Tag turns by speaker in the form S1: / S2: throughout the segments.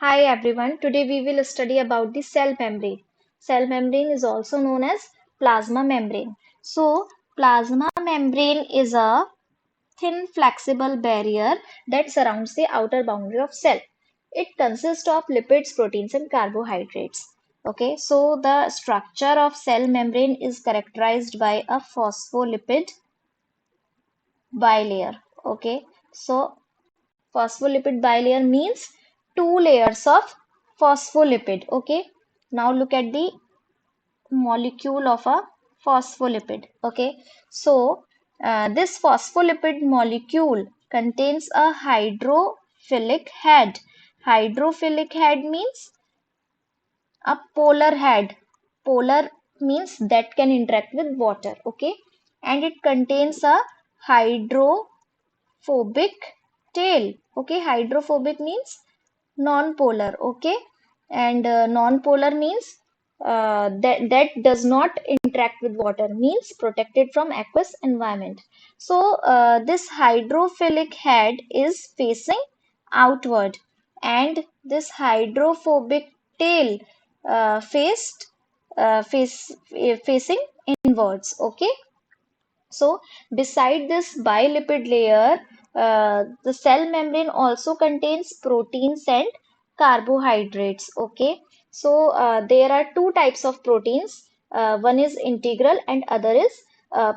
S1: Hi everyone, today we will study about the cell membrane. Cell membrane is also known as plasma membrane. So, plasma membrane is a thin flexible barrier that surrounds the outer boundary of cell. It consists of lipids, proteins and carbohydrates. Okay, so the structure of cell membrane is characterized by a phospholipid bilayer. Okay, so phospholipid bilayer means two layers of phospholipid. Okay, now look at the molecule of a phospholipid. Okay, so this phospholipid molecule contains a hydrophilic head. Hydrophilic head means a polar head. Polar means that can interact with water. Okay, and it contains a hydrophobic tail. Okay, hydrophobic means non-polar. Okay, and non-polar means that does not interact with water, means protected from aqueous environment. So this hydrophilic head is facing outward, and this hydrophobic tail facing inwards. Okay, so beside this bilipid layer, the cell membrane also contains proteins and carbohydrates. Okay, so there are two types of proteins. One is integral and other is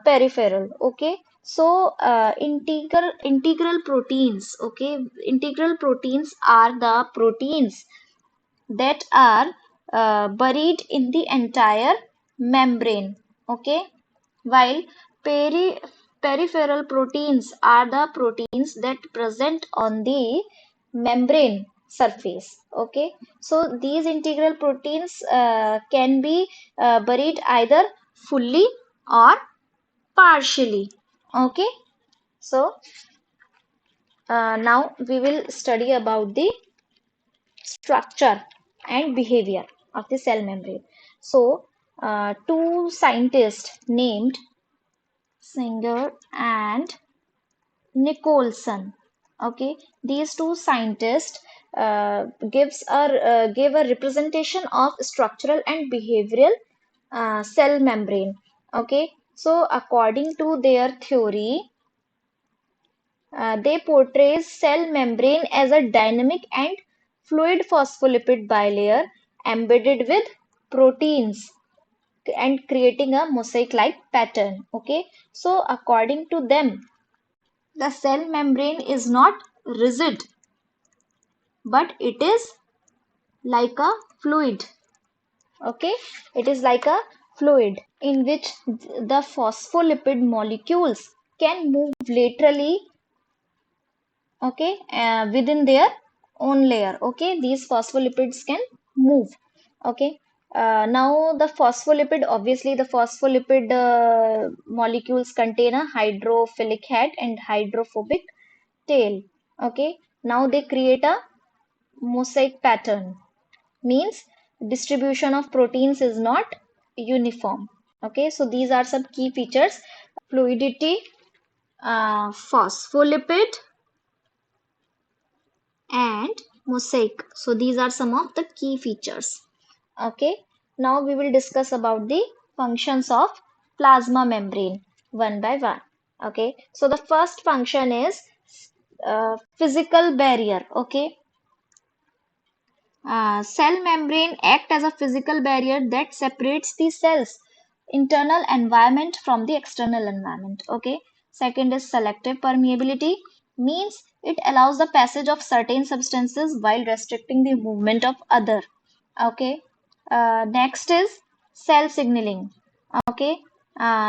S1: peripheral. Okay, so integral proteins. Okay, integral proteins are the proteins that are buried in the entire membrane. Okay, while peri peripheral proteins are the proteins that present on the membrane surface. Okay, so these integral proteins can be buried either fully or partially. Okay, so now we will study about the structure and behavior of the cell membrane. So two scientists named Singer and Nicholson. Okay, these two scientists gave a representation of structural and behavioral cell membrane. Okay, so according to their theory, they portray cell membrane as a dynamic and fluid phospholipid bilayer embedded with proteins and creating a mosaic-like pattern. Okay, so according to them, the cell membrane is not rigid, but it is like a fluid. Okay, it is like a fluid in which the phospholipid molecules can move laterally. Okay, within their own layer. Okay, these phospholipids can move. Okay, now the phospholipid, obviously the phospholipid molecules contain a hydrophilic head and hydrophobic tail. Okay, now they create a mosaic pattern, means distribution of proteins is not uniform. Okay, so these are some key features: fluidity, phospholipid and mosaic. So these are some of the key features. Okay, now we will discuss about the functions of plasma membrane one by one. Okay, so the first function is physical barrier. Okay, cell membrane act as a physical barrier that separates the cell's internal environment from the external environment. Okay, second is selective permeability, means it allows the passage of certain substances while restricting the movement of other. Okay, next is cell signaling. Okay,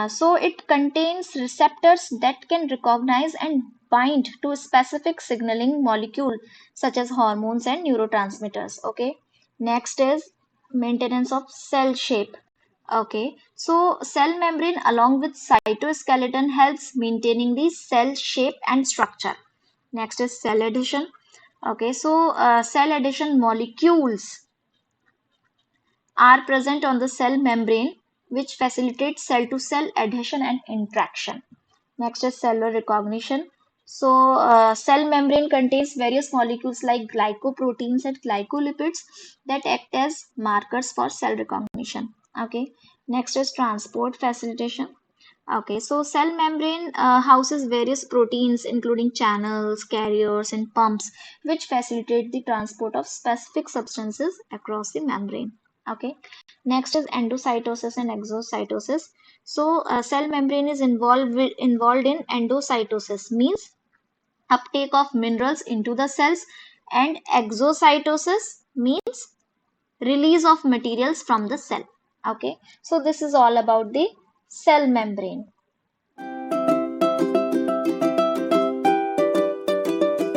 S1: so it contains receptors that can recognize and bind to a specific signaling molecule such as hormones and neurotransmitters. Okay, next is maintenance of cell shape. Okay, so cell membrane along with cytoskeleton helps maintaining the cell shape and structure. Next is cell adhesion. Okay, so cell adhesion molecules are present on the cell membrane, which facilitates cell to cell adhesion and interaction. Next is cellular recognition. So, cell membrane contains various molecules like glycoproteins and glycolipids that act as markers for cell recognition. Okay. Next is transport facilitation. Okay, so cell membrane houses various proteins, including channels, carriers, and pumps, which facilitate the transport of specific substances across the membrane. Okay, next is endocytosis and exocytosis. So, cell membrane is involved in endocytosis, means uptake of minerals into the cells, and exocytosis means release of materials from the cell. Okay, so this is all about the cell membrane.